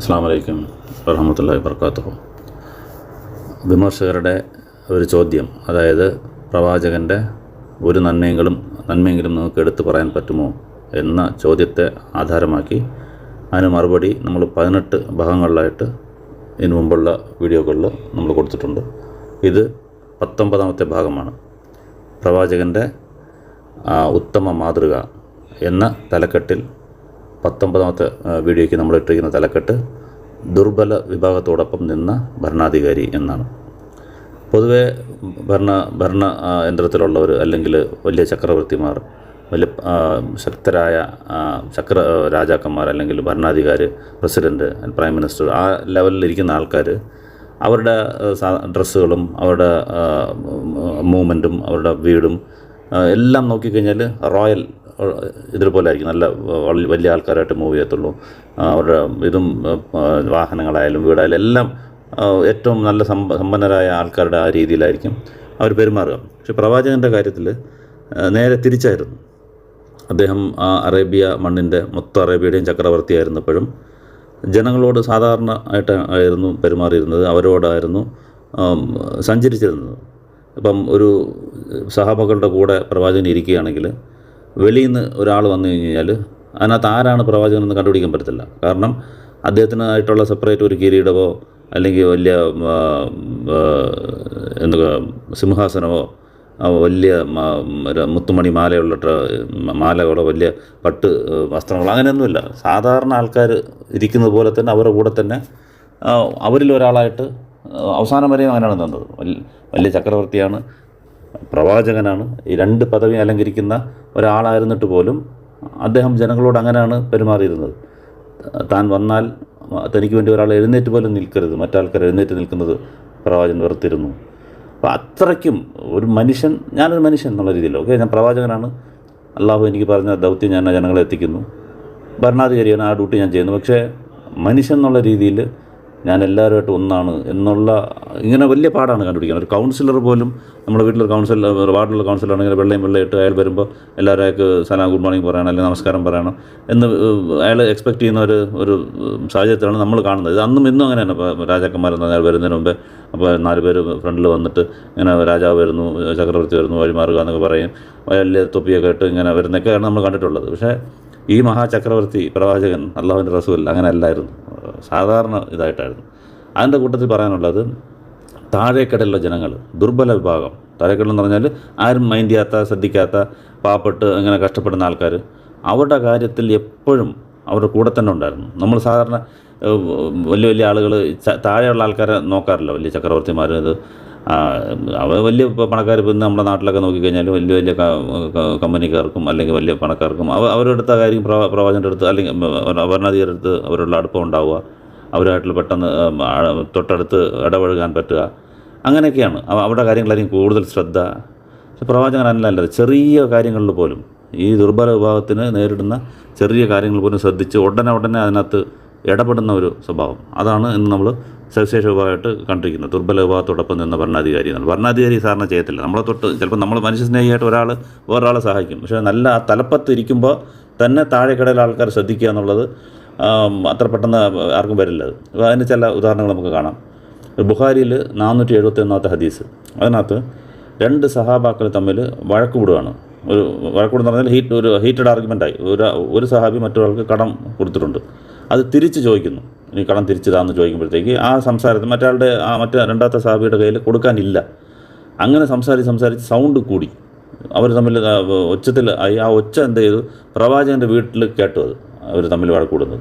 അസ്സലാമു അലൈക്കും വറഹ്മത്തുള്ളാഹി വബറകാതുഹു. വിമർശകരുടെ ഒരു ചോദ്യം, അതായത് പ്രവാചകൻ്റെ ഒരു നന്മയെങ്കിലും നിങ്ങൾക്ക് എടുത്തു പറയാൻ പറ്റുമോ എന്ന ചോദ്യത്തെ ആധാരമാക്കി അതിന് മറുപടി നമ്മൾ 18 ഭാഗങ്ങളിലായിട്ട് ഇതിനു മുമ്പുള്ള വീഡിയോകളിൽ നമ്മൾ കൊടുത്തിട്ടുണ്ട്. ഇത് 19ാമത്തെ ഭാഗമാണ്. പ്രവാചകൻ്റെ ഉത്തമ മാതൃക എന്ന തലക്കെട്ടിൽ 19ാമത്തെ വീഡിയോയ്ക്ക് നമ്മൾ ഇട്ടിരിക്കുന്ന തലക്കെട്ട് ദുർബല വിഭാഗത്തോടൊപ്പം നിന്ന ഭരണാധികാരി എന്നാണ്. പൊതുവെ ഭരണ യന്ത്രത്തിലുള്ളവർ, അല്ലെങ്കിൽ വലിയ ചക്രവർത്തിമാർ, വലിയ ശക്തരായ രാജാക്കന്മാർ, അല്ലെങ്കിൽ ഭരണാധികാരി, പ്രസിഡൻറ്റ്, പ്രൈം മിനിസ്റ്റർ, ആ ലെവലിലിരിക്കുന്ന ആൾക്കാർ അവരുടെ ഡ്രസ്സുകളും അവരുടെ മൂവ്മെൻറ്റും അവരുടെ വീടും എല്ലാം നോക്കിക്കഴിഞ്ഞാൽ റോയൽ ഇതുപോലെ ആയിരിക്കും. നല്ല വലിയ ആൾക്കാരായിട്ട് മൂവ് ചെയ്യത്തുള്ളൂ. അവരുടെ ഇതും വാഹനങ്ങളായാലും വീടായാലും എല്ലാം ഏറ്റവും നല്ല സമ്പന്നരായ ആൾക്കാരുടെ ആ രീതിയിലായിരിക്കും അവർ പെരുമാറുക. പക്ഷെ പ്രവാചകൻ്റെ കാര്യത്തിൽ നേരെ തിരിച്ചായിരുന്നു. അദ്ദേഹം ആ അറേബ്യ മണ്ണിൻ്റെ മൊത്തം അറേബ്യയുടെയും ചക്രവർത്തിയായിരുന്നപ്പോഴും ജനങ്ങളോട് സാധാരണ ആയിരുന്നു പെരുമാറിയിരുന്നത്, അവരോടായിരുന്നു സഞ്ചരിച്ചിരുന്നത്. ഇപ്പം ഒരു സഹാബകളുടെ കൂടെ പ്രവാചകൻ ഇരിക്കുകയാണെങ്കിൽ വെളിയിൽ നിന്ന് ഒരാൾ വന്നു കഴിഞ്ഞാൽ അതിനകത്ത് ആരാണ് പ്രവാചകനെന്ന് കണ്ടുപിടിക്കാൻ പറ്റത്തില്ല. കാരണം അദ്ദേഹത്തിനായിട്ടുള്ള സെപ്പറേറ്റ് ഒരു കിരീടമോ അല്ലെങ്കിൽ വലിയ സിംഹാസനമോ വലിയ മുത്തുമണി മാലകളോ വലിയ പട്ട് വസ്ത്രങ്ങളോ അങ്ങനെയൊന്നുമില്ല. സാധാരണ ആൾക്കാർ ഇരിക്കുന്നത് പോലെ തന്നെ അവരുടെ കൂടെ തന്നെ അവരിൽ ഒരാളായിട്ട് അവസാനം വരെയും അങ്ങനെയാണ് നിന്നത്. വലിയ ചക്രവർത്തിയാണ്, പ്രവാചകനാണ്, ഈ 2 പദവി അലങ്കരിക്കുന്ന ഒരാളായിരുന്നിട്ട് പോലും അദ്ദേഹം ജനങ്ങളോട് അങ്ങനെയാണ് പെരുമാറിയിരുന്നത്. താൻ വന്നാൽ തനിക്ക് വേണ്ടി ഒരാൾ എഴുന്നേറ്റ് പോലും നിൽക്കരുത്, മറ്റാൾക്കാർ എഴുന്നേറ്റ് നിൽക്കുന്നത് പ്രവാചകൻ വെറുത്തിരുന്നു. അപ്പോൾ അത്രയ്ക്കും ഒരു മനുഷ്യൻ, ഞാനൊരു മനുഷ്യൻ എന്നുള്ള രീതിയിൽ, ഓക്കെ, ഞാൻ പ്രവാചകനാണ്, അള്ളാഹു എനിക്ക് പറഞ്ഞ ദൗത്യം ഞാൻ ജനങ്ങളെ എത്തിക്കുന്നു, ഭരണാധികാരിയാണ്, ആ ഡ്യൂട്ടി ഞാൻ ചെയ്യുന്നു, പക്ഷേ മനുഷ്യൻ എന്നുള്ള രീതിയിൽ ഞാൻ എല്ലാവരുമായിട്ട് ഒന്നാണ് എന്നുള്ള ഇങ്ങനെ വലിയ പാടാണ് കണ്ടുപിടിക്കാൻ. ഒരു കൗൺസിലർ പോലും, നമ്മുടെ വീട്ടിലൊരു വാർഡിലുള്ള കൗൺസിലറാണെങ്കിൽ വെള്ളയിട്ട് അയാൾ വരുമ്പോൾ എല്ലാവരും അയാൾക്ക് സലാം, ഗുഡ് മോർണിംഗ് പറയണം, അല്ലെങ്കിൽ നമസ്കാരം പറയണം എന്ന് അയാൾ എക്സ്പെക്റ്റ് ചെയ്യുന്ന ഒരു സാഹചര്യത്തിലാണ് നമ്മൾ കാണുന്നത്. ഇത് അന്നും ഇന്നും അങ്ങനെ തന്നെ. ഇപ്പോൾ രാജാക്കന്മാരെന്ന് പറഞ്ഞാൽ വരുന്നതിന് മുമ്പേ അപ്പോൾ 4 പേര് ഫ്രണ്ടിൽ വന്നിട്ട് ഇങ്ങനെ രാജാവ് വരുന്നു, ചക്രവർത്തി വരുന്നു, വഴിമാറുക എന്നൊക്കെ പറയും, വലിയ തൊപ്പിയൊക്കെ ഇട്ട് ഇങ്ങനെ വരുന്നൊക്കെയാണ് നമ്മൾ കണ്ടിട്ടുള്ളത്. പക്ഷേ ഈ മഹാചക്രവർത്തി പ്രവാചകൻ അള്ളാഹുവിൻ്റെ റസൂൽ അങ്ങനെ അല്ലായിരുന്നു, സാധാരണ ഇതായിട്ടായിരുന്നു. അതിൻ്റെ കൂട്ടത്തിൽ പറയാനുള്ളത് താഴേക്കടയിലുള്ള ജനങ്ങൾ, ദുർബല വിഭാഗം. താഴേക്കടലെന്ന് പറഞ്ഞാൽ ആരും മൈൻഡ് ചെയ്യാത്ത, ശ്രദ്ധിക്കാത്ത, പാവപ്പെട്ട് ഇങ്ങനെ കഷ്ടപ്പെടുന്ന ആൾക്കാർ, അവരുടെ കാര്യത്തിൽ എപ്പോഴും അവരുടെ കൂടെ തന്നെ ഉണ്ടായിരുന്നു. നമ്മൾ സാധാരണ വലിയ ആളുകൾ താഴെയുള്ള ആൾക്കാരെ നോക്കാറില്ല. വലിയ ചക്രവർത്തിമാർ, ഇത് അവർ വലിയ പണക്കാർ. പിന്നെ നമ്മുടെ നാട്ടിലൊക്കെ നോക്കിക്കഴിഞ്ഞാൽ വലിയ കമ്പനിക്കാർക്കും അല്ലെങ്കിൽ വലിയ പണക്കാർക്കും അവരുടെ അടുത്ത കാര്യം പ്രവാചകൻ്റെ അടുത്ത് അല്ലെങ്കിൽ ഭരണാധികാരിയുടെ അടുത്ത് അവരുടെ അടുപ്പം ഉണ്ടാവുക, അവരുമായിട്ടുള്ള പെട്ടെന്ന് തൊട്ടടുത്ത് ഇടപഴകാൻ പറ്റുക, അങ്ങനെയൊക്കെയാണ് അവരുടെ കാര്യങ്ങളായിരിക്കും കൂടുതൽ ശ്രദ്ധ. പക്ഷെ പ്രവാചകൻ അല്ലത്. ചെറിയ കാര്യങ്ങളിൽ പോലും, ഈ ദുർബല വിഭാഗത്തിന് നേരിടുന്ന ചെറിയ കാര്യങ്ങൾ പോലും ശ്രദ്ധിച്ച് ഉടനെ അതിനകത്ത് ഇടപെടുന്ന ഒരു സ്വഭാവം, അതാണ് ഇന്ന് നമ്മൾ സവിശേഷ വിഭാഗമായിട്ട് കണ്ടിരിക്കുന്നത്. ദുർബല വിഭാഗത്തോടൊപ്പം നിന്ന ഭരണാധികാരി എന്നാണ്. ഭരണാധികാരി സാധാരണ ചെയ്യത്തില്ല. നമ്മളെ തൊട്ട് ചിലപ്പോൾ നമ്മൾ മനുഷ്യസ്നേഹിയായിട്ട് വേറൊരാളെ സഹായിക്കും, പക്ഷേ നല്ല ആ തലപ്പത്ത് ഇരിക്കുമ്പോൾ തന്നെ താഴെക്കടയിലെ ആൾക്കാർ ശ്രദ്ധിക്കുക എന്നുള്ളത് അത്ര ആർക്കും വരില്ല. അത് അതിന് ചില ഉദാഹരണങ്ങൾ നമുക്ക് കാണാം. ബുഖാരിയിൽ 471 ഹദീസ്, അതിനകത്ത് 2 സഹാബാക്കൾ തമ്മിൽ വഴക്കുകൂടുകയാണ്. വഴക്കൂടെന്ന് പറഞ്ഞാൽ ഒരു ഹീറ്റഡ് ആർഗ്യുമെൻ്റായി. ഒരു സഹാബി മറ്റൊരാൾക്ക് കടം കൊടുത്തിട്ടുണ്ട്, അത് തിരിച്ച് ചോദിക്കുന്നു, ഇനി കടം തിരിച്ചതാന്ന് ചോദിക്കുമ്പോഴത്തേക്ക് ആ സംസാരത്തിൽ മറ്റേ രണ്ടാമത്തെ സഹാബിയുടെ കയ്യിൽ കൊടുക്കാനില്ല. അങ്ങനെ സംസാരിച്ച് സൗണ്ട് കൂടി അവർ തമ്മിൽ ഒച്ചത്തിൽ ആയി. ആ ഒച്ച എന്ത് ചെയ്തു, പ്രവാചകൻ്റെ വീട്ടിൽ കേട്ടു. അത് അവർ തമ്മിൽ വഴക്കൂടുന്നത്.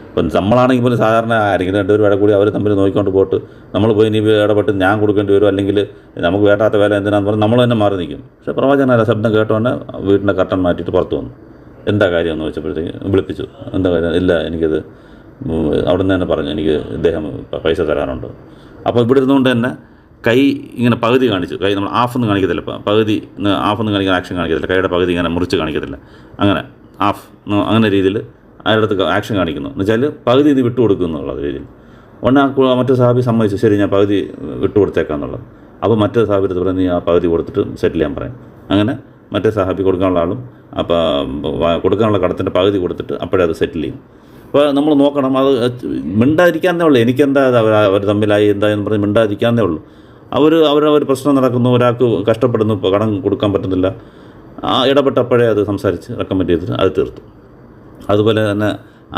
ഇപ്പം നമ്മളാണെങ്കിൽ പോലും സാധാരണ ആരെങ്കിലും 2 പേർ വഴക്കൂടി അവർ തമ്മിൽ നോക്കിക്കൊണ്ട് പോയിട്ട് നമ്മൾ പോയി ഇനി ഇടപെട്ട് ഞാൻ കൊടുക്കേണ്ടി വരും, അല്ലെങ്കിൽ നമുക്ക് വേണ്ടാത്ത വേല എന്തിനാന്ന് പറഞ്ഞ് നമ്മൾ തന്നെ മാറി നിൽക്കും. പക്ഷേ പ്രവാചകനല്ല, ശബ്ദം കേട്ടോന്നെ വീടിൻ്റെ കർട്ടൻ മാറ്റിയിട്ട് പുറത്ത് വന്നു. എന്താ കാര്യം എന്ന് വെച്ചപ്പോഴത്തേക്ക് വിളിപ്പിച്ചു. എന്താ കാര്യം? ഇല്ല, എനിക്കത് അവിടെ നിന്ന് തന്നെ പറഞ്ഞു, എനിക്ക് ഇദ്ദേഹം പൈസ തരാനുണ്ട്. അപ്പോൾ ഇവിടെ ഇരുന്നുകൊണ്ട് തന്നെ കൈ ഇങ്ങനെ പകുതി കാണിച്ചു. കൈ നമ്മൾ ഹാഫൊന്നും കാണിക്കത്തില്ല, പകുതി ഹാഫൊന്നും കാണിക്കാൻ ആക്ഷൻ കാണിക്കത്തില്ല, കൈയുടെ പകുതി ഇങ്ങനെ മുറിച്ച് കാണിക്കത്തില്ല, അങ്ങനെ ഹാഫ് അങ്ങനെ രീതിയിൽ അതിനടുത്ത് ആക്ഷൻ കാണിക്കുന്നു. എന്ന് വെച്ചാൽ പകുതി ഇത് വിട്ടുകൊടുക്കും എന്നുള്ള രീതിയിൽ. മറ്റേ സാബി സമ്മതിച്ചു, ശരി ഞാൻ പകുതി വിട്ടുകൊടുത്തേക്കാന്നുള്ളത്. അപ്പോൾ മറ്റേ സാബി എടുത്ത് പറഞ്ഞ് നീ ആ പകുതി കൊടുത്തിട്ട് സെറ്റിൽ ചെയ്യാൻ പറയും. അങ്ങനെ മറ്റേ സഹാബി കൊടുക്കാനുള്ള ആളും അപ്പോൾ കൊടുക്കാനുള്ള കടത്തിൻ്റെ പകുതി കൊടുത്തിട്ട് അപ്പോഴേ അത് സെറ്റിൽ ചെയ്യും. അപ്പോൾ നമ്മൾ നോക്കണം, അത് മിണ്ടാതിരിക്കാന്നേ ഉള്ളൂ. എനിക്കെന്താ അവർ തമ്മിലായി എന്തായെന്ന് പറഞ്ഞ് മിണ്ടാതിരിക്കാന്നേ ഉള്ളൂ. അവരവർ പ്രശ്നം നടക്കുന്നു, ഒരാൾക്ക് കഷ്ടപ്പെടുന്നു, ഇപ്പോൾ കടം കൊടുക്കാൻ പറ്റുന്നില്ല, ഇടപെട്ടപ്പോഴേ അത് സംസാരിച്ച് റെക്കമെൻഡ് ചെയ്തിട്ട് അത് തീർത്തു. അതുപോലെ തന്നെ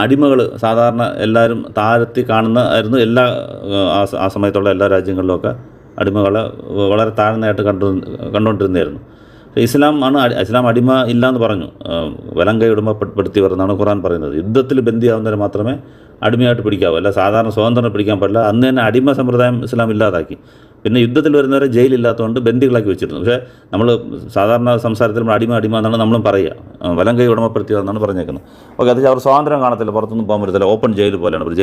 അടിമകൾ സാധാരണ എല്ലാവരും താഴ്ത്തി കാണുന്നതായിരുന്നു. ആ സമയത്തുള്ള എല്ലാ രാജ്യങ്ങളിലുമൊക്കെ അടിമകളെ വളരെ താഴ്ന്നതായിട്ട് കണ്ടുകൊണ്ടിരുന്നതായിരുന്നു. ഇസ്ലാം അടിമ ഇല്ലയെന്ന് പറഞ്ഞു, വലങ്കൈ ഉടമപ്പെടുത്തിയവരെന്നാണ് ഖുർആൻ പറയുന്നത്. യുദ്ധത്തിൽ ബന്ദിയാവുന്നവരെ മാത്രമേ അടിമയായിട്ട് പിടിക്കാവൂ, അല്ല സാധാരണ സ്വതന്ത്രം പിടിക്കാൻ പാടില്ല. അന്ന് തന്നെ അടിമ സമ്പ്രദായം ഇസ്ലാം ഇല്ലാതാക്കി. പിന്നെ യുദ്ധത്തിൽ വരുന്നവരെ ജയിലില്ലാത്തതുകൊണ്ട് ബന്ദികളാക്കി വെച്ചിരുന്നു. പക്ഷേ നമ്മൾ സാധാരണ സംസാരത്തിൽ അടിമ എന്നാണ് നമ്മളും പറയുക, വലങ്കൈ ഉടമപ്പെടുത്തിയതെന്നാണ് പറഞ്ഞേക്കുന്നത്. ഓക്കെ, അത് അവർ സ്വാതന്ത്ര്യം കാണത്തില്ല, പുറത്തൊന്നും പോകാൻ പറ്റത്തില്ല, ഓപ്പൺ ജയിൽ പോലെയാണ്. ഒരു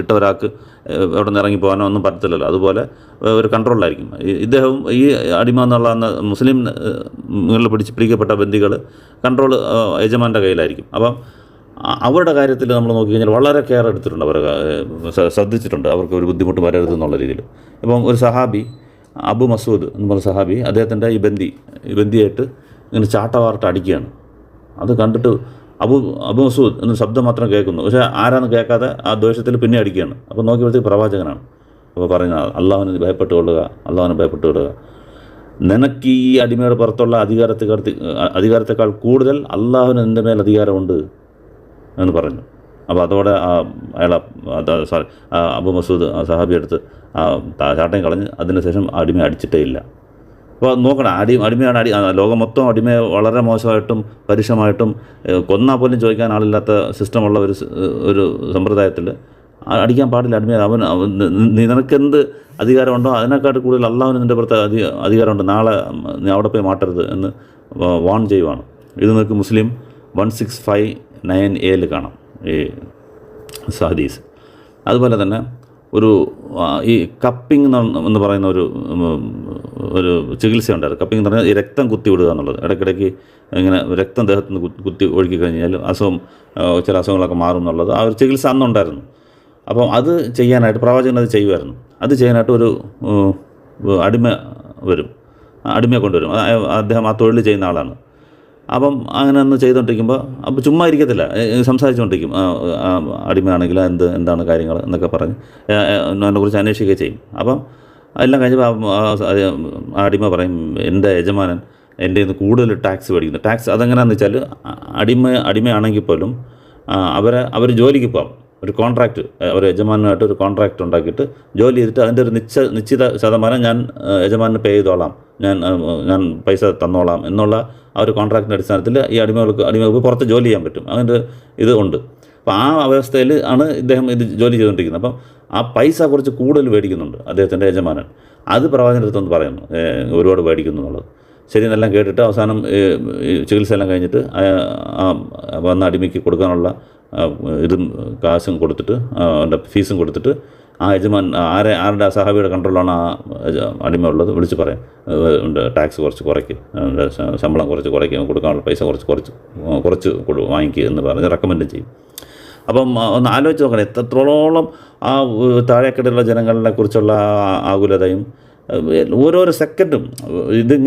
ഇട്ട ഒരാൾക്ക് അവിടെ നിന്ന് ഇറങ്ങി പോകാനോ ഒന്നും പറ്റത്തില്ലല്ലോ. അതുപോലെ ഒരു കൺട്രോളിലായിരിക്കും. ഇദ്ദേഹവും ഈ അടിമ എന്നുള്ള മുസ്ലിം പിടിക്കപ്പെട്ട ബന്ദികൾ കൺട്രോൾ യജമാൻ്റെ കയ്യിലായിരിക്കും. അപ്പം അവരുടെ കാര്യത്തിൽ നമ്മൾ നോക്കിക്കഴിഞ്ഞാൽ വളരെ കെയർ എടുത്തിട്ടുണ്ട്, അവർ ശ്രദ്ധിച്ചിട്ടുണ്ട്, അവർക്ക് ഒരു ബുദ്ധിമുട്ട് വരരുതെന്നുള്ള രീതിയിൽ. ഇപ്പം ഒരു സഹാബി അബു മസൂദ് എന്ന് പറഞ്ഞ സഹാബി, അദ്ദേഹത്തിൻ്റെ ഈ ബന്ദിയായിട്ട് ഇങ്ങനെ ചാട്ടവാർട്ട് അടിക്കുകയാണ്. അത് കണ്ടിട്ട് അബു മസൂദ് എന്ന ശബ്ദം മാത്രം കേൾക്കുന്നു, പക്ഷേ ആരാന്ന് കേൾക്കാതെ ആ ദ്വേഷത്തിൽ പിന്നെ അടിക്കുകയാണ്. അപ്പോൾ നോക്കിയപ്പോഴത്തേക്ക് പ്രവാചകനാണ്. അപ്പോൾ പറയുന്നത്, അള്ളാഹുവിനെ ഭയപ്പെട്ടുകൊള്ളുക, നിനക്ക് ഈ അടിമയുടെ പുറത്തുള്ള അധികാരത്തെക്കാൾ കൂടുതൽ അള്ളാഹുവിന് നിൻ്റെ മേൽ അധികാരമുണ്ട് എന്ന് പറഞ്ഞു. അപ്പോൾ അതോടെ അബു മസൂദ് സഹാബി എടുത്ത് ചാട്ടയും കളഞ്ഞ് അതിനുശേഷം അടിമയെ അടിച്ചിട്ടേ ഇല്ല. അപ്പോൾ നോക്കണം, അടിമയാണ് ലോകം മൊത്തം അടിമയെ വളരെ മോശമായിട്ടും പരുഷമായിട്ടും കൊന്നാൽ പോലും ചോദിക്കാൻ ആളില്ലാത്ത സിസ്റ്റമുള്ള ഒരു സമ്പ്രദായത്തിൽ അടിക്കാൻ പാടില്ല അടിമയെ. നിനക്കെന്ത് അധികാരമുണ്ടോ അതിനെക്കാട്ട് കൂടുതൽ അള്ളാഹുവിന് നിൻ്റെ പുറത്ത് അധികാരമുണ്ട്, നാളെ നീ അവിടെ പോയി മാട്ടരുത് എന്ന് വാൺ ചെയ്യുവാണ്. ഇത് നിങ്ങൾക്ക് മുസ്ലിം 1659A കാണാം ഈ ഹദീസ്. അതുപോലെ തന്നെ ഈ കപ്പിംഗ് എന്ന് പറയുന്ന ഒരു ചികിത്സയുണ്ടായിരുന്നു. കപ്പിംഗ് എന്ന് പറഞ്ഞാൽ ഈ രക്തം കുത്തി വിടുക എന്നുള്ളത്. ഇടയ്ക്കിടയ്ക്ക് ഇങ്ങനെ രക്തം ദേഹത്ത് നിന്ന് കുത്തി ഒഴുക്കി കഴിഞ്ഞാൽ ചില അസുഖങ്ങളൊക്കെ മാറും എന്നുള്ളത് ആ ഒരു ചികിത്സ അന്നുണ്ടായിരുന്നു. അപ്പം അത് ചെയ്യാനായിട്ട് പ്രവാചകൻ അത് ചെയ്യുമായിരുന്നു. അത് ചെയ്യാനായിട്ട് ഒരു അടിമയെ കൊണ്ടുവരും. അദ്ദേഹം ആ തൊഴിൽ ചെയ്യുന്ന ആളാണ്. അപ്പം അങ്ങനെ ഒന്ന് ചെയ്തുകൊണ്ടിരിക്കുമ്പോൾ അപ്പോൾ ചുമ്മാ ഇരിക്കത്തില്ല, സംസാരിച്ചുകൊണ്ടിരിക്കും. അടിമയാണെങ്കിൽ എന്താണ് കാര്യങ്ങൾ എന്നൊക്കെ പറഞ്ഞ് അതിനെക്കുറിച്ച് അന്വേഷിക്കുകയും ചെയ്യും. അപ്പം എല്ലാം കഴിഞ്ഞപ്പോൾ അടിമ പറയും, എൻ്റെ യജമാനൻ എൻ്റെ ഇന്ന് കൂടുതൽ ടാക്സ് മേടിക്കുന്നു. ടാക്സ് അതെങ്ങനെയാണെന്ന് വെച്ചാൽ അടിമയാണെങ്കിൽ പോലും അവർ ജോലിക്ക് പോകാം, ഒരു കോൺട്രാക്റ്റ്, ഒരു യജമാനുമായിട്ട് ഒരു കോൺട്രാക്റ്റ് ഉണ്ടാക്കിയിട്ട് ജോലി ചെയ്തിട്ട് അതിൻ്റെ ഒരു നിശ്ചിത ശതമാനം ഞാൻ യജമാനന് പേ ചെയ്തോളാം, ഞാൻ പൈസ തന്നോളാം എന്നുള്ള ആ ഒരു കോൺട്രാക്റ്റിൻ്റെ അടിസ്ഥാനത്തിൽ ഈ അടിമകൾക്ക് പുറത്ത് ജോലി ചെയ്യാൻ പറ്റും. അതിൻ്റെ ഇത് ഉണ്ട്. അപ്പോൾ ആ അവസ്ഥയിൽ ആണ് ഇദ്ദേഹം ഇത് ജോലി ചെയ്തുകൊണ്ടിരിക്കുന്നത്. അപ്പം ആ പൈസ കുറച്ച് കൂടുതൽ മേടിക്കുന്നുണ്ട് അദ്ദേഹത്തിൻ്റെ യജമാനൻ. അത് പ്രവാചകൻ്റെ അടുത്തൊന്ന് പറയുന്നു, ഒരുപാട് മേടിക്കുന്നു എന്നുള്ളത്. ശരി എന്നെല്ലാം കേട്ടിട്ട് അവസാനം ചികിത്സ എല്ലാം കഴിഞ്ഞിട്ട് വന്ന അടിമയ്ക്ക് കൊടുക്കാനുള്ള ഇതും കാശും കൊടുത്തിട്ട് അവൻ്റെ ഫീസും കൊടുത്തിട്ട് ആ ആരുടെ സഹാബിയുടെ കൺട്രോളാണ് ആ അടിമ ഉള്ളത് വിളിച്ച് പറയാം, ടാക്സ് കുറച്ച് കുറയ്ക്കും, ശമ്പളം കുറച്ച് കുറയ്ക്കും, കൊടുക്കാനുള്ള പൈസ കുറച്ച് വാങ്ങിക്കുക എന്ന് പറഞ്ഞ് റെക്കമെൻഡ് ചെയ്യും. അപ്പം ഒന്ന് ആലോചിച്ച് നോക്കണം, എത്രത്തോളം ആ താഴേക്കിടയിലുള്ള ജനങ്ങളെ കുറിച്ചുള്ള ആകുലതയും ഓരോരോ സെക്കൻഡും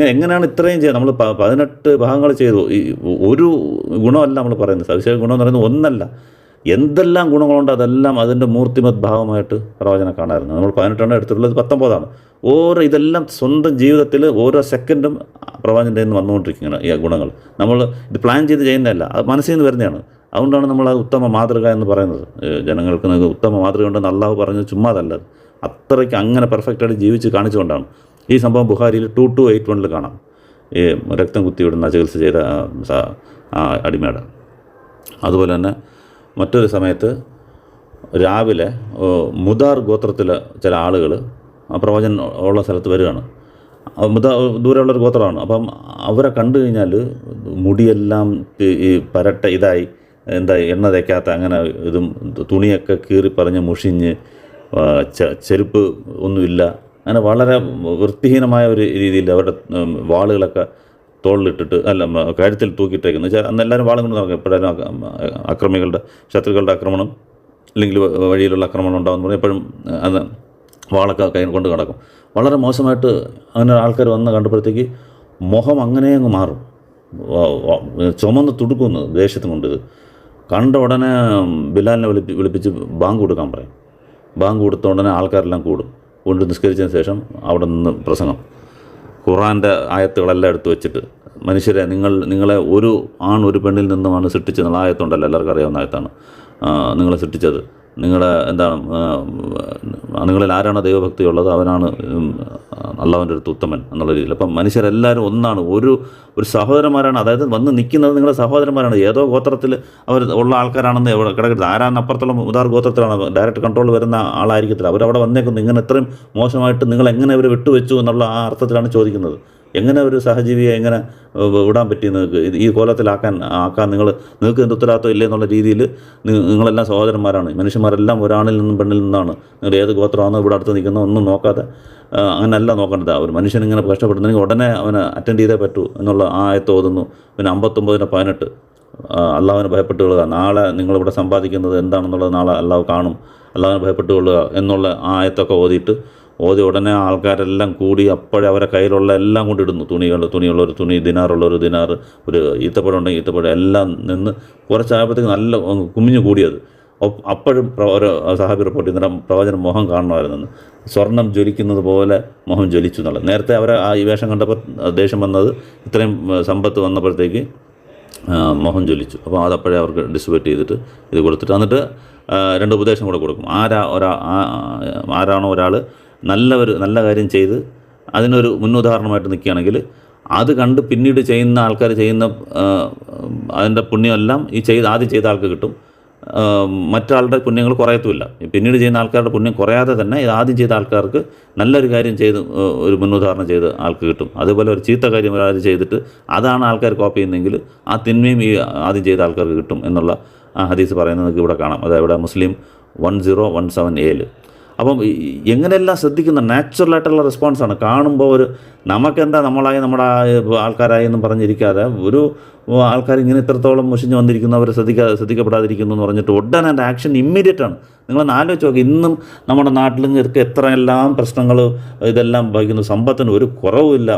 എങ്ങനെയാണ് ഇത്രയും ചെയ്യുക. നമ്മൾ 18 ഭാഗങ്ങൾ ചെയ്തു. ഈ ഒരു ഗുണമല്ല നമ്മൾ പറയുന്നത്, സവിശേഷ ഗുണമെന്ന് പറയുന്നത് ഒന്നല്ല, എന്തെല്ലാം ഗുണങ്ങളുണ്ട് അതെല്ലാം അതിൻ്റെ മൂർത്തിമത് ഭാവമായിട്ട് പ്രവചനം കാണാമായിരുന്നു. നമ്മൾ 18 എടുത്തിട്ടുള്ളത് 19. ഇതെല്ലാം സ്വന്തം ജീവിതത്തിൽ ഓരോ സെക്കൻഡും പ്രവാചകൻ്റെ നിന്ന് വന്നുകൊണ്ടിരിക്കുകയാണ് ഈ ഗുണങ്ങൾ. നമ്മൾ ഇത് പ്ലാൻ ചെയ്ത് ചെയ്യുന്നതല്ല, അത് മനസ്സിൽ നിന്ന് വരുന്നതാണ്. അതുകൊണ്ടാണ് നമ്മൾ ഉത്തമ മാതൃക എന്ന് പറയുന്നത്. ജനങ്ങൾക്ക് നിങ്ങൾക്ക് ഉത്തമ മാതൃക ഉണ്ടെന്ന് അള്ളാഹു പറഞ്ഞത് ചുമ്മാതല്ല, അത്രയ്ക്ക് അങ്ങനെ പെർഫെക്റ്റായിട്ട് ജീവിച്ച് കാണിച്ചുകൊണ്ടാണ്. ഈ സംഭവം ബുഖാരിയിൽ 2281 കാണാം, ഈ രക്തം കുത്തിവിടുന്ന ചികിത്സ ചെയ്ത അടിമയുടെ. അതുപോലെ തന്നെ മറ്റൊരു സമയത്ത് രാവിലെ മുദാർ ഗോത്രത്തിലെ ചില ആളുകൾ ആ പ്രവചനം ഉള്ള സ്ഥലത്ത് വരികയാണ്. ദൂരെയുള്ളൊരു ഗോത്രമാണ്. അപ്പം അവരെ കണ്ടു കഴിഞ്ഞാൽ മുടിയെല്ലാം ഈ ഇതായി എണ്ണ തേക്കാത്ത അങ്ങനെ ഇതും തുണിയൊക്കെ കീറി പറഞ്ഞ് മുഷിഞ്ഞ് ചെരുപ്പ് ഒന്നുമില്ല, അങ്ങനെ വളരെ വൃത്തിഹീനമായ ഒരു രീതിയിൽ അവരുടെ വാളുകളൊക്കെ തോളിലിട്ടിട്ട് കഴുത്തിൽ തൂക്കിയിട്ടേക്കുന്നു. വെച്ചാൽ അന്ന് എല്ലാവരും വാളും കൊണ്ട് നടക്കും. എപ്പോഴും ശത്രുക്കളുടെ ആക്രമണം അല്ലെങ്കിൽ വഴിയിലുള്ള ആക്രമണം ഉണ്ടാകുന്ന പറഞ്ഞാൽ എപ്പോഴും അന്ന് വാളൊക്കെ കൈ കൊണ്ട് കിടക്കും. വളരെ മോശമായിട്ട് അങ്ങനെ ആൾക്കാർ വന്ന് കണ്ടപ്പോഴത്തേക്ക് മുഖം അങ്ങനെ അങ്ങ് മാറും, ചുമന്ന് തുടുക്കുന്നു ദേഷ്യത്തും കൊണ്ട്. ഇത് കണ്ട ഉടനെ ബിലാലിനെ വിളിപ്പിച്ച് ബാങ്ക് കൊടുക്കാൻ പറയും. ബാങ്ക് കൊടുത്ത ഉടനെ ആൾക്കാരെല്ലാം കൊണ്ട് നിസ്കരിച്ചതിന് ശേഷം അവിടെ നിന്ന് പ്രസംഗം, ഖുർആൻ്റെ ആയത്തുകളെല്ലാം എടുത്ത് വെച്ചിട്ട്, മനുഷ്യരെ നിങ്ങളെ ഒരു ഒരു പെണ്ണിൽ നിന്നുമാണ് സൃഷ്ടിച്ചത്. ആയത്തുണ്ടല്ലോ, എല്ലാവർക്കും അറിയാവുന്ന ആയത്താണ്. നിങ്ങളെ സൃഷ്ടിച്ചത് നിങ്ങളിൽ ആരാണ് ദൈവഭക്തിയുള്ളത് അവനാണ് അള്ളാഹുവിൻ്റെ അടുത്ത് ഉത്തമൻ എന്നുള്ള രീതിയിൽ. അപ്പം മനുഷ്യരെല്ലാവരും ഒന്നാണ്, ഒരു സഹോദരന്മാരാണ്. അതായത് വന്ന് നിൽക്കുന്നത് നിങ്ങളുടെ സഹോദരന്മാരാണ്. ഏതോ ഗോത്രത്തിൽ അവർ ഉള്ള ആൾക്കാരാണെന്ന് എവിടെ കിടക്കരുത്. ആരാന്ന് അപ്പുറത്തുള്ള ഉദാർ ഗോത്രത്തിലാണ്, ഡയറക്റ്റ് കൺട്രോൾ വരുന്ന ആളായിരിക്കത്തില്ല. അവരവിടെ വന്നേക്കുന്നു. ഇങ്ങനെ ഇത്രയും മോശമായിട്ട് നിങ്ങൾ എങ്ങനെ ഇവർ വിട്ടുവെച്ചു എന്നുള്ള ആ അർത്ഥത്തിലാണ് ചോദിക്കുന്നത്. എങ്ങനെ ഒരു സഹജീവിയെ എങ്ങനെ വിടാൻ പറ്റി നിങ്ങൾക്ക്? ഈ കോലത്തിലാക്കാൻ നിങ്ങൾക്ക് എന്ത് ഉത്തരവാദിത്വം ഇല്ലേ എന്നുള്ള രീതിയിൽ നിങ്ങളെല്ലാം സഹോദരന്മാരാണ്. മനുഷ്യന്മാരെല്ലാം ഒരാണിൽ നിന്നും പെണ്ണിൽ നിന്നാണ്. നിങ്ങൾ ഏത് ഗോത്രമാണോ ഇവിടെ അടുത്ത് നിൽക്കുന്നോ ഒന്നും നോക്കാതെ അങ്ങനെയല്ല നോക്കേണ്ടത്. ഒരു മനുഷ്യനിങ്ങനെ കഷ്ടപ്പെടുന്നെങ്കിൽ ഉടനെ അവന് അറ്റൻഡ് ചെയ്തേ പറ്റൂ എന്നുള്ള ആയത്ത് ഓതുന്നു. പിന്നെ 59:18 അള്ളാഹുവിനെ ഭയപ്പെട്ട് കൊള്ളുക. നാളെ നിങ്ങളിവിടെ സമ്പാദിക്കുന്നത് എന്താണെന്നുള്ളത് നാളെ അള്ളാഹു കാണും. അള്ളാഹുവിനെ ഭയപ്പെട്ട് കൊള്ളുക എന്നുള്ള ആയത്തൊക്കെ ഓതി ഉടനെ ആൾക്കാരെല്ലാം കൂടി അപ്പോഴേ അവരെ കയ്യിലുള്ള എല്ലാം കൊണ്ടിടുന്നു. തുണിയുള്ളൊരു തുണി, ദിനാറുള്ളൊരു ദിനാറ്, ഒരു ഈത്തപ്പഴം ഉണ്ടെങ്കിൽ ഈത്തപ്പഴം എല്ലാം നിന്ന് കുറച്ചായപ്പോഴത്തേക്ക് നല്ല കുമിഞ്ഞു കൂടിയത്. അപ്പോഴും ഒരു സഹാബി റിപ്പോർട്ട് ചെയ്യുന്ന പ്രവാചകൻ മുഖം കാണണമായിരുന്നെന്ന്. സ്വർണം ജ്വലിക്കുന്നത് പോലെ മുഖം ജ്വലിച്ചു എന്നുള്ളത്. നേരത്തെ അവരെ ഈ വേഷം കണ്ടപ്പോൾ ദേഷ്യം വന്നത്, ഇത്രയും സമ്പത്ത് വന്നപ്പോഴത്തേക്ക് മുഖം ജ്വലിച്ചു. അപ്പോൾ അതപ്പോഴേ അവർക്ക് ഡിസ്ട്രിബ്യൂട്ട് ചെയ്തിട്ട് ഇത് കൊടുത്തിട്ട് എന്നിട്ട് 2 ഉപദേശം കൂടെ കൊടുക്കും. ആരാണോ ഒരാൾ നല്ല കാര്യം ചെയ്ത് അതിനൊരു മുന്നുദാഹരണമായിട്ട് നിൽക്കുകയാണെങ്കിൽ അത് കണ്ട് പിന്നീട് ചെയ്യുന്ന ആൾക്കാർ ചെയ്യുന്ന അതിൻ്റെ പുണ്യമെല്ലാം ആദ്യം ചെയ്ത ആൾക്ക് കിട്ടും. മറ്റാളുടെ പുണ്യങ്ങൾ കുറയത്തുമില്ല. പിന്നീട് ചെയ്യുന്ന ആൾക്കാരുടെ പുണ്യം കുറയാതെ തന്നെ ആദ്യം ചെയ്ത ആൾക്കാർക്ക് നല്ലൊരു കാര്യം ചെയ്ത് ഒരു മുന്നുദാഹരണം ചെയ്ത് ആൾക്ക് കിട്ടും. അതുപോലെ ഒരു ചീത്ത കാര്യം ഒരാൾ ചെയ്തിട്ട് അതാണ് ആൾക്കാർ കോപ്പി ചെയ്യുന്നതെങ്കിൽ ആ തിന്മയും ഈ ആദ്യം ചെയ്ത ആൾക്കാർക്ക് കിട്ടും എന്നുള്ള ആ ഹദീസ് പറയുന്നത് നിങ്ങൾക്ക് ഇവിടെ കാണാം. അതായത് ഇവിടെ മുസ്ലിം 1017. അപ്പം എങ്ങനെയെല്ലാം ശ്രദ്ധിക്കുന്ന നാച്ചുറലായിട്ടുള്ള റെസ്പോൺസാണ്. കാണുമ്പോൾ നമുക്കെന്താ നമ്മുടെ ആൾക്കാരായി എന്നും പറഞ്ഞിരിക്കാതെ ഒരു ആൾക്കാർ ഇങ്ങനെ ഇത്രത്തോളം മുഷിഞ്ഞ് വന്നിരിക്കുന്നവർ ശ്രദ്ധിക്കപ്പെടാതിരിക്കുന്നു എന്ന് പറഞ്ഞിട്ട് ഉടനെ എൻ്റെ ആക്ഷൻ ഇമ്മീഡിയറ്റ് ആണ്. നിങ്ങളൊന്ന് ആലോചിച്ച് നോക്കി, ഇന്നും നമ്മുടെ നാട്ടിലും എത്രയെല്ലാം പ്രശ്നങ്ങൾ ഇതെല്ലാം വഹിക്കുന്നു. സമ്പത്തിന് ഒരു കുറവുമില്ല.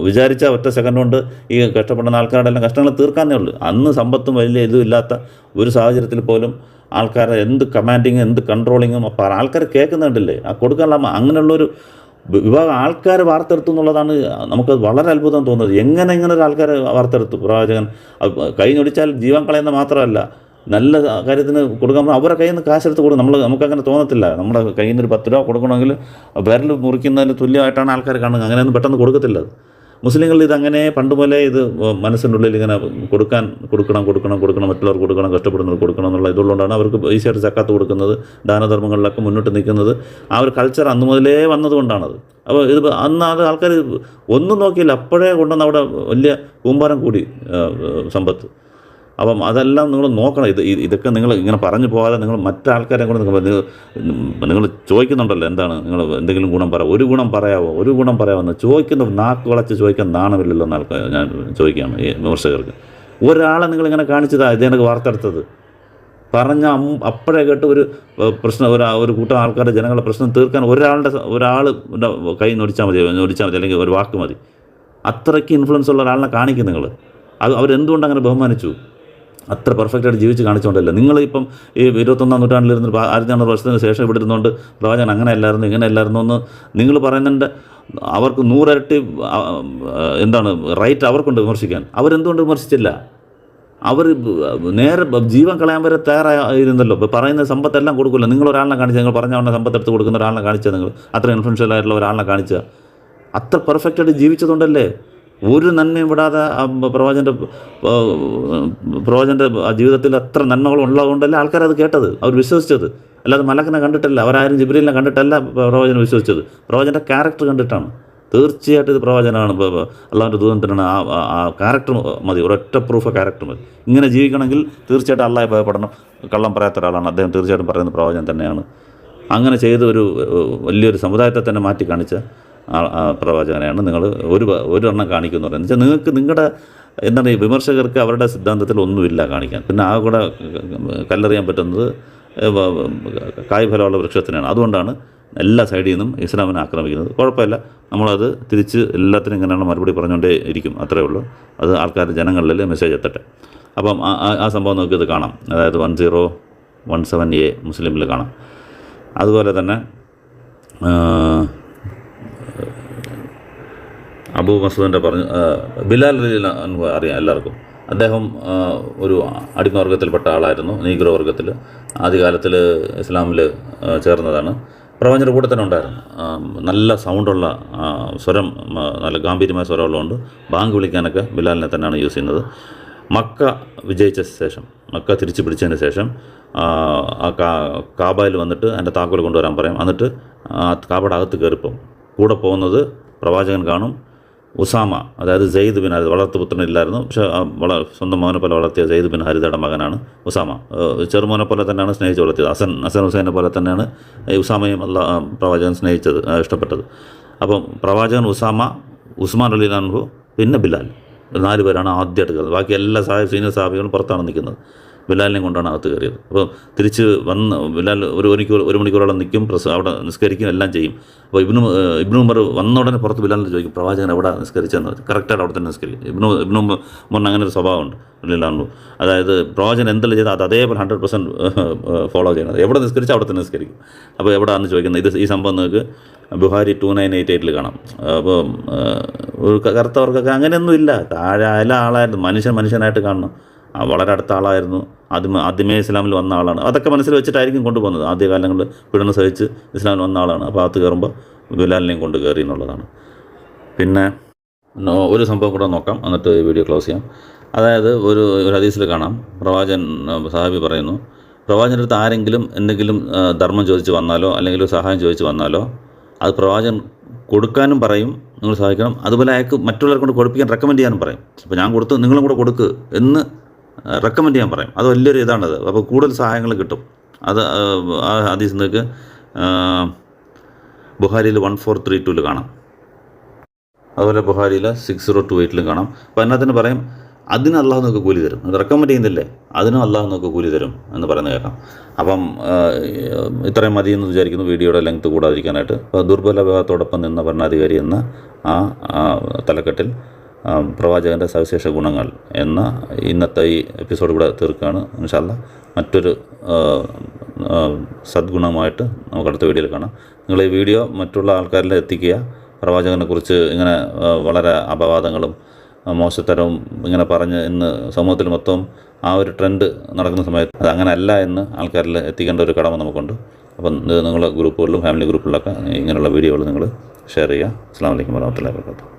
വിചാരിച്ച ഒറ്റ സെക്കൻഡ് കൊണ്ട് ഈ കഷ്ടപ്പെടുന്ന ആൾക്കാരുടെ എല്ലാം കഷ്ടങ്ങൾ തീർക്കാനേ ഉള്ളൂ. അന്ന് സമ്പത്തും വലിയ ഇതും ഇല്ലാത്ത ഒരു സാഹചര്യത്തിൽ പോലും ആൾക്കാരെ എന്ത് കമാൻഡിങ്ങും എന്ത് കൺട്രോളിങ്ങും ആൾക്കാർ കേൾക്കുന്നുണ്ടല്ലേ. ആ കൊടുക്കാനുള്ള അങ്ങനെയുള്ളൊരു വിഭാഗം ആൾക്കാർ വാർത്തെടുത്തു എന്നുള്ളതാണ് നമുക്ക് വളരെ അത്ഭുതം തോന്നുന്നത്. എങ്ങനെ ഒരു ആൾക്കാരെ വാർത്തെടുത്തു പ്രവാചകൻ. കൈ ഞൊടിച്ചാൽ ജീവൻ കളയുന്ന മാത്രമല്ല, നല്ല കാര്യത്തിന് കൊടുക്കാൻ അവരെ കയ്യിൽ നിന്ന് കാശെടുത്ത് കൊടുക്കും. നമുക്കങ്ങനെ തോന്നത്തില്ല. നമ്മുടെ കയ്യിൽ നിന്ന് ഒരു 10 രൂപ കൊടുക്കണമെങ്കിൽ വിരൽ മുറിക്കുന്നതിന് തുല്യമായിട്ടാണ് ആൾക്കാർ കാണുന്നത്. അങ്ങനെയൊന്നും പെട്ടെന്ന് കൊടുക്കത്തില്ല. മുസ്ലിങ്ങളിൽ ഇതങ്ങനെ പണ്ട് പോലെ ഇത് മനസ്സിൻ്റെ ഉള്ളിൽ ഇങ്ങനെ കൊടുക്കണം, മറ്റുള്ളവർക്ക് കൊടുക്കണം, കഷ്ടപ്പെടുന്നവർക്ക് കൊടുക്കണം എന്നുള്ള ഇതുള്ളതുകൊണ്ടാണ് അവർക്ക് ഈസിയായിട്ട് സക്കാത്ത് കൊടുക്കുന്നത്, ദാനധർമ്മങ്ങളിലൊക്കെ മുന്നോട്ട് നിൽക്കുന്നത്. ആ ഒരു കൾച്ചർ അന്ന് മുതലേ വന്നതുകൊണ്ടാണത്. അപ്പോൾ അന്ന് അത് ആൾക്കാർ ഒന്നും നോക്കിയില്ല, അപ്പോഴേ കൊണ്ടുവന്ന് അവിടെ വലിയ കൂമ്പാരം കൂടി സമ്പത്ത്. അപ്പം അതെല്ലാം നിങ്ങൾ നോക്കണം. ഇതൊക്കെ നിങ്ങൾ ഇങ്ങനെ പറഞ്ഞു പോകാതെ നിങ്ങൾ മറ്റാൾക്കാരെ കൊണ്ട് നിങ്ങൾ ചോദിക്കുന്നുണ്ടല്ലോ, എന്താണ് നിങ്ങൾ എന്തെങ്കിലും ഗുണം ഒരു ഗുണം പറയാമെന്ന് ചോദിക്കുന്ന നാക്ക് വളച്ച് ചോദിക്കാൻ നാണമില്ലല്ലോ എന്ന് ആൾക്കാർ ഞാൻ ചോദിക്കുകയാണ് ഈ വിമർശകർക്ക്. ഒരാളെ നിങ്ങളിങ്ങനെ കാണിച്ചതാണ് ഇതേനൊക്കെ വാർത്തെടുത്തത് അപ്പോഴേ കേട്ട് ഒരു പ്രശ്നം ഒരു കൂട്ടം ആൾക്കാരുടെ ജനങ്ങളുടെ പ്രശ്നം തീർക്കാൻ ഒരാൾ കൈ നൊടിച്ചാൽ മതി, അല്ലെങ്കിൽ ഒരു വാക്ക് മതി. അത്രയ്ക്ക് ഇൻഫ്ലുവൻസ് ഉള്ള ഒരാളിനെ കാണിക്കും നിങ്ങൾ. അവരെന്തുകൊണ്ട് അങ്ങനെ ബഹുമാനിച്ചു? അത്ര പെർഫെക്റ്റായിട്ട് ജീവിച്ച് കാണിച്ചുകൊണ്ടല്ല. നിങ്ങളിപ്പം ഈ 21-ാം നൂറ്റാണ്ടിലിരുന്ന് 1600 വർഷത്തിന് ശേഷം ഇവിടെ ഇരുന്നുകൊണ്ട് പ്രവാചകൻ അങ്ങനെയല്ലായിരുന്നു ഇങ്ങനെയല്ലായിരുന്നു എന്ന് നിങ്ങൾ പറയുന്നതിൻ്റെ അവർക്ക് 100 ഇരട്ടി റൈറ്റ് അവർക്കുണ്ട് വിമർശിക്കാൻ. അവരെന്തുകൊണ്ട് വിമർശിച്ചില്ല? അവർ നേരെ ജീവൻ കളയാൻ വരെ തയ്യാറായിരുന്നല്ലോ. ഇപ്പോൾ പറയുന്ന സമ്പത്തെല്ലാം കൊടുക്കില്ല. നിങ്ങൾ ഒരാളിനെ കാണിച്ചാൽ, നിങ്ങൾ പറഞ്ഞ ഉടനെ സമ്പത്തെടുത്ത് കൊടുക്കുന്ന ഒരാളിനെ കാണിച്ചാൽ, നിങ്ങൾ അത്ര ഇൻഫ്ലുവൻഷ്യൽ ആയിട്ടുള്ള ഒരാളിനെ കാണിച്ചാൽ, അത്ര പെർഫെക്റ്റായിട്ട് ജീവിച്ചതുകൊണ്ടല്ലേ ഒരു നന്മയും വിടാതെ പ്രവാചകൻ്റെ ജീവിതത്തിൽ അത്ര നന്മകൾ ഉള്ളതുകൊണ്ടല്ലേ ആൾക്കാരത് കേട്ടത്, അവർ വിശ്വസിച്ചത്. അല്ലാതെ മലക്കിനെ കണ്ടിട്ടല്ല, അവരാരും ജിബ്രീലിനെ കണ്ടിട്ടല്ല പ്രവാചകനെ വിശ്വസിച്ചത്. പ്രവാചകൻ്റെ ക്യാരക്ടർ കണ്ടിട്ടാണ്. തീർച്ചയായിട്ടും ഇത് പ്രവാചകനാണ്, അള്ളാഹുവിൻ്റെ ദൂതൻ തന്നെയാണ്. ആ ക്യാരക്ടർ മതി, ഒരൊറ്റ പ്രൂഫ് ക്യാരക്ടർ മതി. ഇങ്ങനെ ജീവിക്കണമെങ്കിൽ തീർച്ചയായിട്ടും അള്ളാഹെ ഭയപ്പെടണം. കള്ളം പറയാത്ത ഒരാളാണ് അദ്ദേഹം. തീർച്ചയായിട്ടും പറയുന്ന പ്രവാചകൻ തന്നെയാണ്. അങ്ങനെ ചെയ്ത് വലിയൊരു സമുദായത്തെ തന്നെ മാറ്റി കാണിച്ച പ്രവാചകനെയാണ് നിങ്ങൾ ഒരെണ്ണം കാണിക്കുമെന്ന് പറയുന്നത്. വെച്ചാൽ നിങ്ങൾക്ക് നിങ്ങളുടെ ഈ വിമർശകർക്ക് അവരുടെ സിദ്ധാന്തത്തിൽ ഒന്നുമില്ല കാണിക്കാൻ. പിന്നെ ആ കൂടെ കല്ലെറിയാൻ പറ്റുന്നത് കായ്ഫലമുള്ള വൃക്ഷത്തിനാണ്. അതുകൊണ്ടാണ് എല്ലാ സൈഡിൽ നിന്നും ഇസ്ലാമിനെ ആക്രമിക്കുന്നത്. കുഴപ്പമില്ല, നമ്മളത് തിരിച്ച് എല്ലാത്തിനും ഇങ്ങനെയാണ് മറുപടി പറഞ്ഞുകൊണ്ടേ ഇരിക്കും. അത്രയേ ഉള്ളൂ. അത് ജനങ്ങളിലെ മെസ്സേജ് എത്തട്ടെ. അപ്പം ആ സംഭവം നമുക്ക് ഇത് കാണാം. അതായത് 1017A മുസ്ലിമിൽ കാണാം. അതുപോലെ തന്നെ അബൂ മസൂദിൻ്റെ പറഞ്ഞു ബിലാൽ റളിയല്ലാഹു അൻഹു അറിയാം എല്ലാവർക്കും. അദ്ദേഹം ഒരു അടിമവർഗത്തിൽപ്പെട്ട ആളായിരുന്നു, നീഗ്രോ വർഗത്തിൽ. ആദ്യകാലത്തിൽ ഇസ്ലാമിൽ ചേർന്നതാണ്. പ്രവാചകൻ്റെ കൂടെ തന്നെ ഉണ്ടായിരുന്നു. നല്ല സൗണ്ടുള്ള സ്വരം, നല്ല ഗാംഭീര്യമായ സ്വരമുള്ളതുകൊണ്ട് ബാങ്ക് വിളിക്കാനൊക്കെ ബിലാലിനെ തന്നെയാണ് യൂസ് ചെയ്യുന്നത്. മക്ക വിജയിച്ച ശേഷം, മക്ക തിരിച്ചു പിടിച്ചതിന് ശേഷം കാബയിൽ വന്നിട്ട് അതിൻ്റെ താക്കോൽ കൊണ്ടുവരാൻ പറയും. എന്നിട്ട് കാബയുടെ അകത്ത് കയറിപ്പോവും. കൂടെ പോകുന്നത് പ്രവാചകൻ കാണും. ഉസാമ, അതായത് സെയ്ദ് ബിൻ ഹാരിത, വളർത്തുപുത്രനില്ലായിരുന്നു, പക്ഷേ സ്വന്തം മോനെ പോലെ വളർത്തിയ സെയ്ദ് ബിൻ ഹാരിതയുടെ മകനാണ് ഉസാമ. ചെറുമോനെ പോലെ തന്നെയാണ് സ്നേഹിച്ച് വളർത്തിയത്. ഹസൻ ഹുസൈനെ പോലെ തന്നെയാണ് ഉസാമയും പ്രവാചകൻ സ്നേഹിച്ചത്, ഇഷ്ടപ്പെട്ടത്. അപ്പം പ്രവാചകൻ, ഉസാമ, ഉസ്മാൻ റളിയല്ലാഹു അൻഹു, പിന്നെ ബിലാൽ, 4 പേരാണ് ആദ്യമായിട്ട് കയറുന്നത്. ബാക്കി എല്ലാ സീനിയർ സാഹിബികളും പുറത്താണ് നിൽക്കുന്നത്. ബിലാലിനെയും കൊണ്ടാണ് അകത്ത് കയറിയത്. അപ്പോൾ തിരിച്ച് വന്ന് ബിലാൽ ഒരു മണിക്കൂറോളം നിൽക്കും, അവിടെ നിസ്കരിക്കും, എല്ലാം ചെയ്യും. അപ്പോൾ ഇബ്നു ഉമർ വന്ന ഉടനെ പുറത്ത് ബിലാലിന് ചോദിക്കും, പ്രവാചകൻ എവിടെ നിസ്കരിച്ചെന്ന്. കറക്റ്റായിട്ട് അവിടെ തന്നെ നിസ്കരിക്കും. ഇബ്നു ഉമറിന് അങ്ങനെ ഒരു സ്വഭാവമുണ്ട് റളിയല്ലാഹു. അതായത് പ്രവാചകൻ എന്തെല്ലാം ചെയ്താൽ അത് അതേപോലെ 100% ഫോളോ ചെയ്യണത്. എവിടെ നിസ്കരിച്ചാൽ അവിടെ തന്നെ നിസ്കരിക്കും. അപ്പോൾ എവിടെയാണെന്ന് ചോദിക്കുന്നത്. ഈ സംഭവം നിങ്ങൾക്ക് ബുഹാരി 2988 കാണാം. അപ്പോൾ ഒരു കറുത്തവർക്കൊക്കെ അങ്ങനെയൊന്നും ഇല്ല. താഴെ ആളായിരുന്നു, മനുഷ്യനായിട്ട് കാണണം. വളരെ അടുത്ത ആളായിരുന്നു. ആദ്യമേ ഇസ്ലാമിൽ വന്ന ആളാണ്. അതൊക്കെ മനസ്സിൽ വെച്ചിട്ടായിരിക്കും കൊണ്ടുപോകുന്നത്. ആദ്യകാലങ്ങളിൽ പീഡനം സഹിച്ച് ഇസ്ലാമിൽ വന്ന ആളാണ്. അപ്പോൾ അകത്ത് കയറുമ്പോൾ ബിലാലിനെയും കൊണ്ട് കയറി എന്നുള്ളതാണ്. പിന്നെ ഒരു സംഭവം കൂടെ നോക്കാം, എന്നിട്ട് ഈ വീഡിയോ ക്ലോസ് ചെയ്യാം. അതായത് ഒരു ഹദീസിൽ കാണാം, പ്രവാചകൻ സഹാബി പറയുന്നു, പ്രവാചകൻ്റെ അടുത്ത് ആരെങ്കിലും എന്തെങ്കിലും ധർമ്മം ചോദിച്ച് വന്നാലോ അല്ലെങ്കിൽ സഹായം ചോദിച്ച് വന്നാലോ അത് പ്രവാചകൻ കൊടുക്കാനും പറയും, നിങ്ങൾ സഹായിക്കണം. അതുപോലെ അയാൾക്ക് മറ്റുള്ളവരെ കൊണ്ട് കൊടുപ്പിക്കാൻ റെക്കമെൻഡ് ചെയ്യാനും പറയും. അപ്പോൾ ഞാൻ കൊടുത്തു, നിങ്ങളും കൂടെ കൊടുക്ക് എന്ന് റെക്കമെൻഡ് ചെയ്യാൻ പറയും. അത് വലിയൊരു ഇതാണത്. അപ്പോൾ കൂടുതൽ സഹായങ്ങൾ കിട്ടും. അത് ആ ഹദീസ് നിങ്ങൾക്ക് ബുഹാരിയിൽ 1432 കാണാം. അതുപോലെ ബുഹാരിയിൽ 6028 കാണാം. അപ്പോൾ അതിനകത്ത് പറയും, അതിന് അള്ളാഹു നമുക്ക് കൂലി തരും. അത് റെക്കമെൻഡ് ചെയ്യുന്നില്ലേ, അതിനും അള്ളാഹു നമുക്ക് കൂലി തരും എന്ന് പറയുന്നത് കേൾക്കാം. അപ്പം ഇത്രയും മതി എന്ന് വിചാരിക്കുന്നു, വീഡിയോയുടെ ലെങ്ത് കൂടാതിരിക്കാനായിട്ട്. അപ്പോൾ ദുർബല വിഭാഗത്തോടൊപ്പം നിന്ന ഭരണാധികാരി എന്ന ആ തലക്കെട്ടിൽ പ്രവാചകൻ്റെ സവിശേഷ ഗുണങ്ങൾ എന്ന ഇന്നത്തെ ഈ എപ്പിസോഡ് ഇവിടെ തീർക്കുകയാണ്. ഇൻഷാ അല്ലാഹ് മറ്റൊരു സദ്ഗുണമായിട്ട് നമുക്ക് അടുത്ത വീഡിയോയിൽ കാണാം. നിങ്ങൾ ഈ വീഡിയോ മറ്റുള്ള ആൾക്കാരിൽ എത്തിക്കുക. പ്രവാചകനെക്കുറിച്ച് ഇങ്ങനെ വളരെ അപവാദങ്ങളും മോശത്തരവും ഇങ്ങനെ പറഞ്ഞ് ഇന്ന് സമൂഹത്തിൽ മൊത്തം ആ ഒരു ട്രെൻഡ് നടക്കുന്ന സമയത്ത് അത് അങ്ങനെ അല്ല എന്ന് ആൾക്കാരിൽ എത്തിക്കേണ്ട ഒരു കടമ നമുക്കുണ്ട്. അപ്പം നിങ്ങളുടെ ഗ്രൂപ്പുകളിലും ഫാമിലി ഗ്രൂപ്പുകളിലൊക്കെ ഇങ്ങനെയുള്ള വീഡിയോകൾ നിങ്ങൾ ഷെയർ ചെയ്യുക. അസ്സലാമു അലൈക്കും വറഹ്മത്തുള്ളാഹി വബറകാതുഹു.